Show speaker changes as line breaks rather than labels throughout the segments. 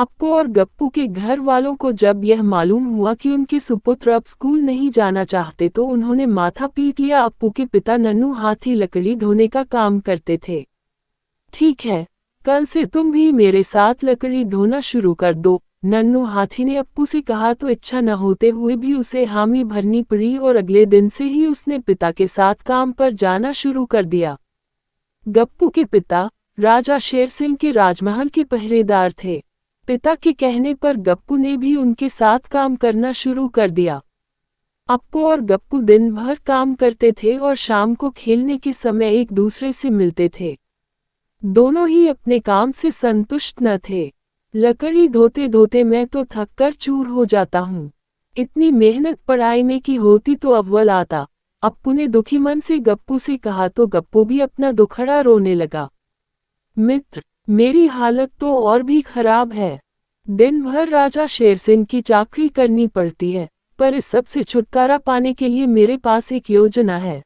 अप्पू और गप्पू के घर वालों को जब यह मालूम हुआ कि उनके सुपुत्र अब स्कूल नहीं जाना चाहते तो उन्होंने माथा पीट लिया। अप्पू के पिता नन्नू हाथी लकड़ी ढोने का काम करते थे। ठीक है, कल से तुम भी मेरे साथ लकड़ी ढोना शुरू कर दो, नन्नू हाथी ने अप्पू से कहा तो इच्छा न होते हुए भी उसे हामी भरनी पड़ी और अगले दिन से ही उसने पिता के साथ काम पर जाना शुरू कर दिया। गप्पू के पिता राजा शेर सिंह के राजमहल के पहरेदार थे। पिता के कहने पर गप्पू ने भी उनके साथ काम करना शुरू कर दिया। अप्पू और गप्पू दिन भर काम करते थे और शाम को खेलने के समय एक दूसरे से मिलते थे। दोनों ही अपने काम से संतुष्ट न थे। लकड़ी ढोते ढोते मैं तो थक कर चूर हो जाता हूँ। इतनी मेहनत पढ़ाई में की होती तो अव्वल आता, अप्पू ने दुखी मन से गप्पू से कहा तो गप्पू भी अपना दुखड़ा रोने लगा। मित्र, मेरी हालत तो और भी खराब है। दिन भर राजा शेर सिंह की चाकरी करनी पड़ती है, पर इस सब से छुटकारा पाने के लिए मेरे पास एक योजना है।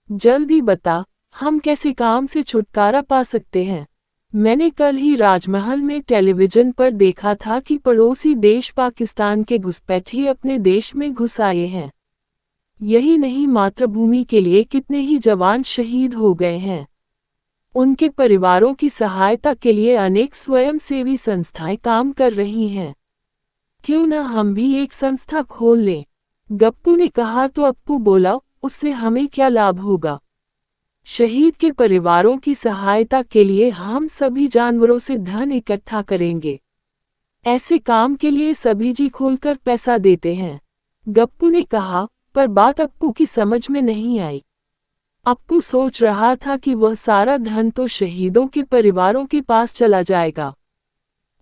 जल्दी बता, हम कैसे काम से छुटकारा पा सकते हैं? मैंने कल ही राजमहल में टेलीविजन पर देखा था कि पड़ोसी देश पाकिस्तान के घुसपैठिए अपने देश में घुस आए हैं। यही नहीं, मातृभूमि के लिए कितने ही जवान शहीद हो गए हैं। उनके परिवारों की सहायता के लिए अनेक स्वयंसेवी संस्थाएं काम कर रही हैं। क्यों न हम भी एक संस्था खोल लें? गप्पू ने कहा तो अप्पू बोला, उससे हमें क्या लाभ होगा? शहीद के परिवारों की सहायता के लिए हम सभी जानवरों से धन इकट्ठा करेंगे। ऐसे काम के लिए सभी जी खोलकर पैसा देते हैं। गप्पू ने कहा, पर बात अप्पू की समझ में नहीं आई। अप्पू सोच रहा था कि वह सारा धन तो शहीदों के परिवारों के पास चला जाएगा,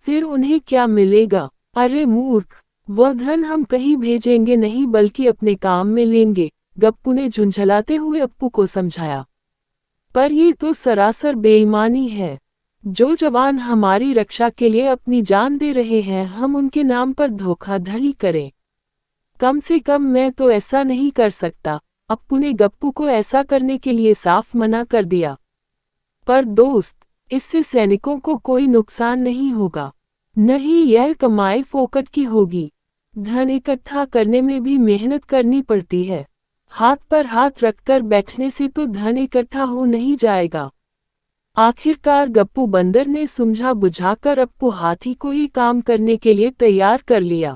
फिर उन्हें क्या मिलेगा? अरे मूर्ख, वह धन हम कहीं भेजेंगे नहीं बल्कि अपने काम में लेंगे, गप्पू ने झुंझलाते हुए अप्पू को समझाया। पर ये तो सरासर बेईमानी है। जो जवान हमारी रक्षा के लिए अपनी जान दे रहे हैं, हम उनके नाम पर धोखाधड़ी करें? कम से कम मैं तो ऐसा नहीं कर सकता। अप्पू ने गप्पू को ऐसा करने के लिए साफ मना कर दिया। पर दोस्त, इससे सैनिकों को कोई नुकसान नहीं होगा। नहीं, यह कमाई फोकट की होगी। धन इकट्ठा करने में भी मेहनत करनी पड़ती है। हाथ पर हाथ रखकर बैठने से तो धन इकट्ठा हो नहीं जाएगा। आखिरकार गप्पू बंदर ने समझा बुझाकर अप्पू हाथी को ही काम करने के लिए तैयार कर लिया।